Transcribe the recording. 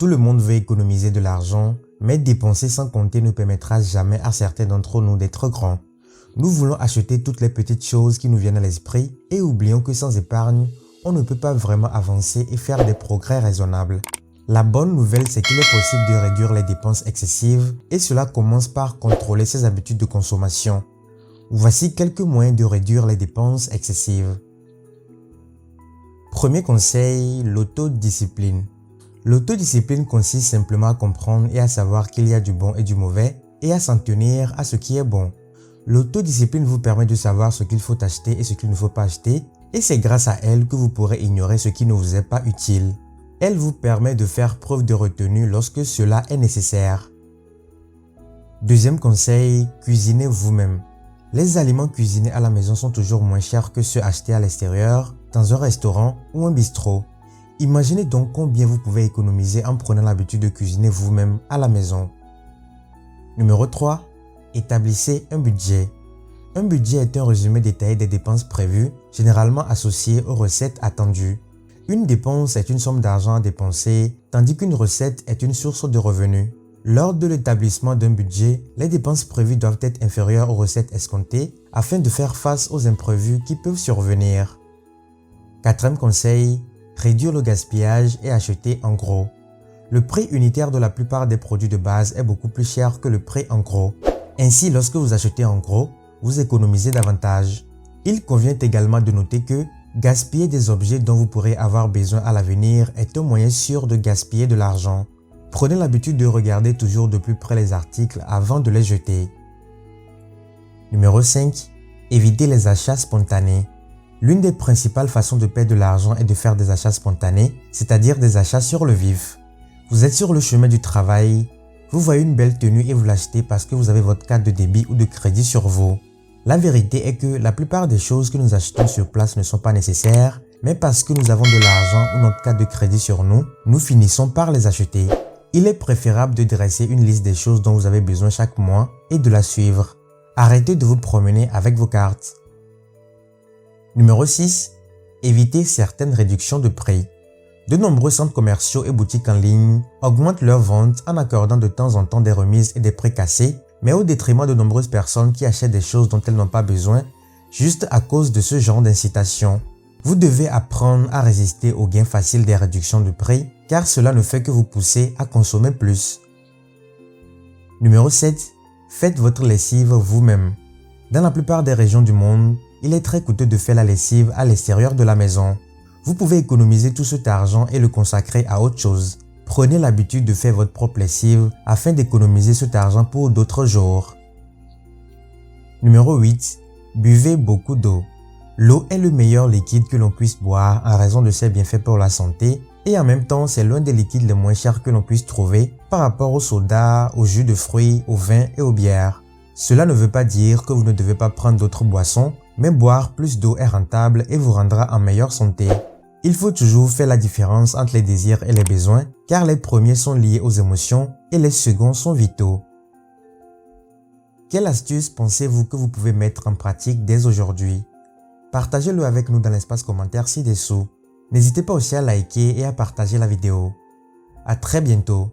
Tout le monde veut économiser de l'argent, mais dépenser sans compter ne permettra jamais à certains d'entre nous d'être grands. Nous voulons acheter toutes les petites choses qui nous viennent à l'esprit et oublions que sans épargne, on ne peut pas vraiment avancer et faire des progrès raisonnables. La bonne nouvelle, c'est qu'il est possible de réduire les dépenses excessives et cela commence par contrôler ses habitudes de consommation. Voici quelques moyens de réduire les dépenses excessives. Premier conseil, l'autodiscipline. L'autodiscipline consiste simplement à comprendre et à savoir qu'il y a du bon et du mauvais et à s'en tenir à ce qui est bon. L'autodiscipline vous permet de savoir ce qu'il faut acheter et ce qu'il ne faut pas acheter et c'est grâce à elle que vous pourrez ignorer ce qui ne vous est pas utile. Elle vous permet de faire preuve de retenue lorsque cela est nécessaire. Deuxième conseil, cuisinez vous-même. Les aliments cuisinés à la maison sont toujours moins chers que ceux achetés à l'extérieur, dans un restaurant ou un bistrot. Imaginez donc combien vous pouvez économiser en prenant l'habitude de cuisiner vous-même à la maison. Numéro 3. Établissez un budget. Un budget est un résumé détaillé des dépenses prévues, généralement associées aux recettes attendues. Une dépense est une somme d'argent à dépenser, tandis qu'une recette est une source de revenus. Lors de l'établissement d'un budget, les dépenses prévues doivent être inférieures aux recettes escomptées afin de faire face aux imprévus qui peuvent survenir. Quatrième conseil, réduire le gaspillage et acheter en gros. Le prix unitaire de la plupart des produits de base est beaucoup plus cher que le prix en gros. Ainsi, lorsque vous achetez en gros, vous économisez davantage. Il convient également de noter que gaspiller des objets dont vous pourrez avoir besoin à l'avenir est un moyen sûr de gaspiller de l'argent. Prenez l'habitude de regarder toujours de plus près les articles avant de les jeter. Numéro 5. Évitez les achats spontanés. L'une des principales façons de perdre de l'argent est de faire des achats spontanés, c'est-à-dire des achats sur le vif. Vous êtes sur le chemin du travail, vous voyez une belle tenue et vous l'achetez parce que vous avez votre carte de débit ou de crédit sur vous. La vérité est que la plupart des choses que nous achetons sur place ne sont pas nécessaires, mais parce que nous avons de l'argent ou notre carte de crédit sur nous, nous finissons par les acheter. Il est préférable de dresser une liste des choses dont vous avez besoin chaque mois et de la suivre. Arrêtez de vous promener avec vos cartes. Numéro 6. Évitez certaines réductions de prix. De nombreux centres commerciaux et boutiques en ligne augmentent leurs ventes en accordant de temps en temps des remises et des prix cassés, mais au détriment de nombreuses personnes qui achètent des choses dont elles n'ont pas besoin, juste à cause de ce genre d'incitation. Vous devez apprendre à résister aux gains faciles des réductions de prix, car cela ne fait que vous pousser à consommer plus. Numéro 7. Faites votre lessive vous-même. Dans la plupart des régions du monde, il est très coûteux de faire la lessive à l'extérieur de la maison. Vous pouvez économiser tout cet argent et le consacrer à autre chose. Prenez l'habitude de faire votre propre lessive afin d'économiser cet argent pour d'autres jours. Numéro 8. Buvez beaucoup d'eau. L'eau est le meilleur liquide que l'on puisse boire en raison de ses bienfaits pour la santé et en même temps c'est l'un des liquides les moins chers que l'on puisse trouver par rapport au soda, aux jus de fruits, au vin et aux bières. Cela ne veut pas dire que vous ne devez pas prendre d'autres boissons, mais boire plus d'eau est rentable et vous rendra en meilleure santé. Il faut toujours faire la différence entre les désirs et les besoins car les premiers sont liés aux émotions et les seconds sont vitaux. Quelle astuce pensez-vous que vous pouvez mettre en pratique dès aujourd'hui? Partagez-le avec nous dans l'espace commentaire ci-dessous. N'hésitez pas aussi à liker et à partager la vidéo. À très bientôt.